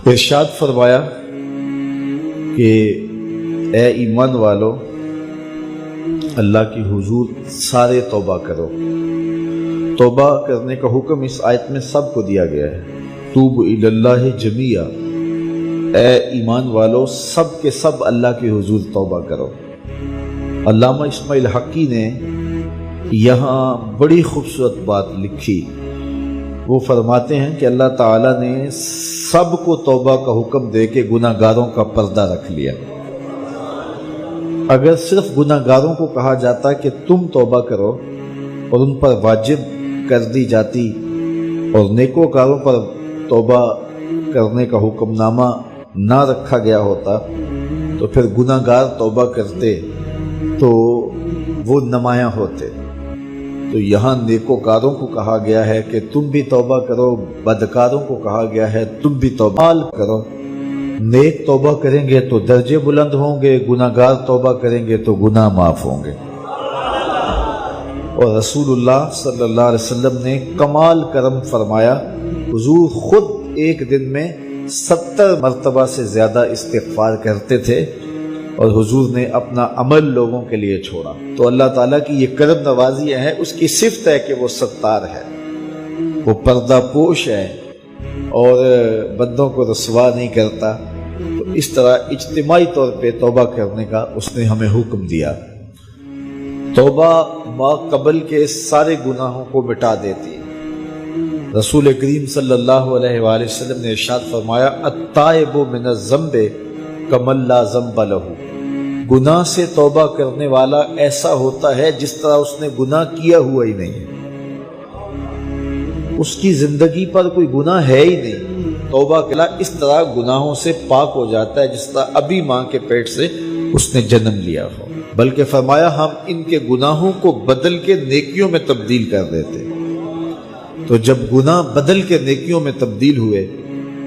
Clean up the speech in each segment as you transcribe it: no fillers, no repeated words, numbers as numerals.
ارشاد فرمایا کہ اے ایمان والو، اللہ کی حضور سارے توبہ کرو۔ توبہ کرنے کا حکم اس آیت میں سب کو دیا گیا ہے۔ توب الی اللہ جمیعا، اے ایمان والو سب کے سب اللہ کی حضور توبہ کرو۔ علامہ اسماعیل حقی نے یہاں بڑی خوبصورت بات لکھی۔ وہ فرماتے ہیں کہ اللہ تعالیٰ نے سب کو توبہ کا حکم دے کے گناہ گاروں کا پردہ رکھ لیا۔ اگر صرف گناہ گاروں کو کہا جاتا کہ تم توبہ کرو اور ان پر واجب کر دی جاتی اور نیکوکاروں پر توبہ کرنے کا حکم نامہ نہ رکھا گیا ہوتا تو پھر گناہ گار توبہ کرتے تو وہ نمایاں ہوتے۔ تو یہاں نیکوکاروں کو کہا گیا ہے کہ تم بھی توبہ کرو، بدکاروں کو کہا گیا ہے تم بھی توبہ کرو۔ نیک توبہ کریں گے تو درجے بلند ہوں گے، گناہ گار توبہ کریں گے تو گناہ معاف ہوں گے۔ اور رسول اللہ صلی اللہ علیہ وسلم نے کمال کرم فرمایا، حضور خود ایک دن میں 70 مرتبہ سے زیادہ استغفار کرتے تھے اور حضور نے اپنا عمل لوگوں کے لیے چھوڑا۔ تو اللہ تعالیٰ کی یہ کرم نوازی ہے، اس کی صفت ہے کہ وہ ستار ہے، وہ پردہ پوش ہے اور بندوں کو رسوا نہیں کرتا۔ تو اس طرح اجتماعی طور پہ توبہ کرنے کا اس نے ہمیں حکم دیا۔ توبہ ما قبل کے سارے گناہوں کو مٹا دیتی ہے۔ رسول کریم صلی اللہ علیہ وآلہ وسلم نے ارشاد فرمایا، التائب من الذنب کمن لا ذنب لہ، گناہ سے توبہ کرنے والا ایسا ہوتا ہے جس طرح اس نے گناہ کیا ہوا ہی نہیں ہے، اس کی زندگی پر کوئی گناہ ہے ہی نہیں۔ توبہ کلا اس طرح گناہوں سے پاک ہو جاتا ہے جس طرح ابھی ماں کے پیٹ سے اس نے جنم لیا ہو۔ بلکہ فرمایا ہم ان کے گناہوں کو بدل کے نیکیوں میں تبدیل کر دیتے۔ تو جب گناہ بدل کے نیکیوں میں تبدیل ہوئے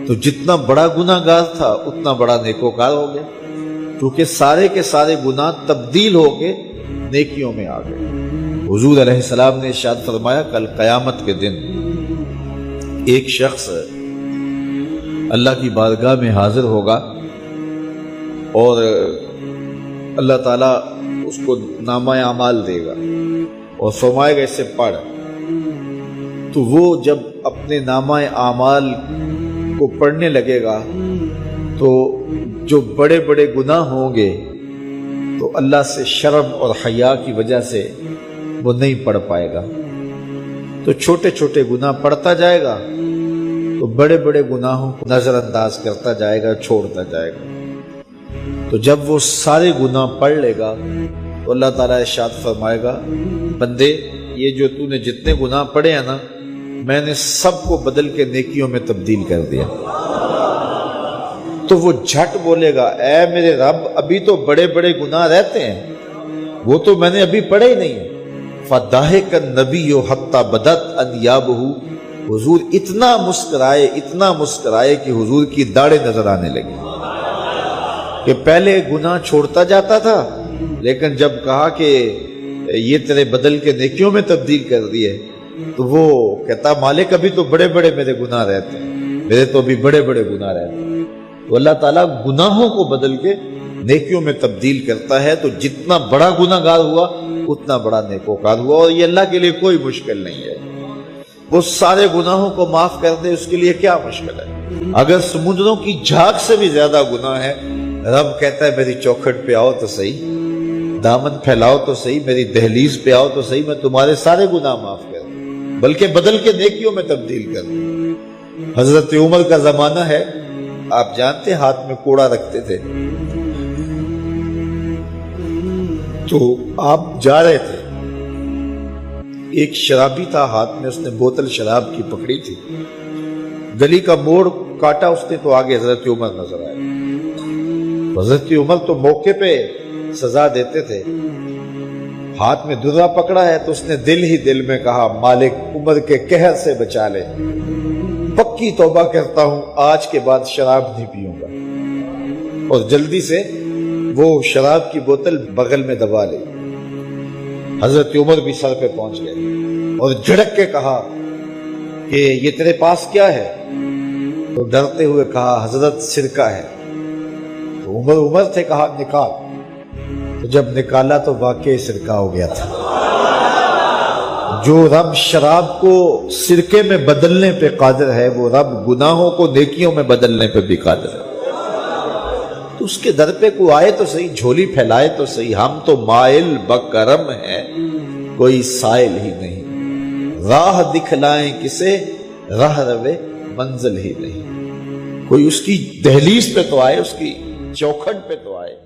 تو جتنا بڑا گناہ گار تھا اتنا بڑا نیکوکار ہو گیا، کیونکہ سارے کے سارے گناہ تبدیل ہو کے نیکیوں میں آ گئے۔ حضور علیہ السلام نے ارشاد فرمایا کل قیامت کے دن ایک شخص اللہ کی بارگاہ میں حاضر ہوگا اور اللہ تعالیٰ اس کو نامہ اعمال دے گا اور فرمائے گا اسے پڑھ۔ تو وہ جب اپنے نامہ اعمال کو پڑھنے لگے گا تو جو بڑے بڑے گناہ ہوں گے تو اللہ سے شرم اور حیا کی وجہ سے وہ نہیں پڑھ پائے گا، تو چھوٹے چھوٹے گناہ پڑھتا جائے گا تو بڑے بڑے گناہوں کو نظر انداز کرتا جائے گا، چھوڑتا جائے گا۔ تو جب وہ سارے گناہ پڑھ لے گا تو اللہ تعالیٰ ارشاد فرمائے گا، بندے یہ جو تو نے جتنے گناہ پڑھے ہیں نا، میں نے سب کو بدل کے نیکیوں میں تبدیل کر دیا۔ تو وہ جھٹ بولے گا، اے میرے رب ابھی تو بڑے بڑے گناہ رہتے ہیں، وہ تو میں نے ابھی پڑھے ہی نہیں ہیں۔ فَضَحِكَ النَّبِيُّ حَتَّى بَدَتْ أَنْيَابُهُ، حضور اتنا مسکرائے کہ حضور کی داڑھیں نظر آنے لگی۔ کہ پہلے گناہ چھوڑتا جاتا تھا لیکن جب کہا کہ یہ تیرے بدل کے نیکیوں میں تبدیل کر دیے تو وہ کہتا مالک ابھی تو بڑے بڑے میرے گناہ رہتے ہیں، میرے تو ابھی بڑے بڑے گناہ رہتے ہیں۔ تو اللہ تعالیٰ گناہوں کو بدل کے نیکیوں میں تبدیل کرتا ہے، تو جتنا بڑا گناہ گار ہوا اتنا بڑا نیکوکار ہوا، اور یہ اللہ کے لیے کوئی مشکل نہیں ہے۔ وہ سارے گناہوں کو معاف کر دے، اس کے لیے کیا مشکل ہے؟ اگر سمندروں کی جھاگ سے بھی زیادہ گناہ ہے، رب کہتا ہے میری چوکھٹ پہ آؤ تو صحیح، دامن پھیلاؤ تو صحیح، میری دہلیز پہ آؤ تو صحیح، میں تمہارے سارے گناہ معاف کر دوں، بلکہ بدل کے نیکیوں میں تبدیل کر دوں۔ حضرت عمر کا زمانہ ہے، آپ جانتے ہاتھ میں کوڑا رکھتے تھے، تو آپ جا رہے تھے، ایک شرابی تھا، ہاتھ میں اس نے بوتل شراب کی پکڑی تھی، گلی کا موڑ کاٹا اس نے تو آگے حضرت عمر نظر آئے۔ حضرت عمر تو موقع پہ سزا دیتے تھے، ہاتھ میں درہ پکڑا ہے تو اس نے دل ہی دل میں کہا مالک عمر کے قہر سے بچا لے، پکی توبہ کرتا ہوں آج کے بعد شراب نہیں پیوں گا، اور جلدی سے وہ شراب کی بوتل بغل میں دبا لی۔ حضرت عمر بھی سر پہ پہنچ گئے اور جھڑک کے کہا کہ یہ تیرے پاس کیا ہے؟ تو ڈرتے ہوئے کہا حضرت سرکہ ہے. تو عمر تھے، کہا نکال. تو جب نکالا تو واقعی سرکہ ہو گیا تھا. جو رب شراب کو سرکے میں بدلنے پہ قادر ہے، وہ رب گناہوں کو نیکیوں میں بدلنے پہ بھی قادر ہے. تو اس کے در پہ کوئی آئے تو صحیح، جھولی پھیلائے تو صحیح. ہم تو مائل بکرم ہیں، کوئی سائل ہی نہیں. راہ دکھلائیں کسے، راہ روے منزل ہی نہیں. کوئی اس کی دہلیز پہ تو آئے، اس کی چوکھٹ پہ تو آئے.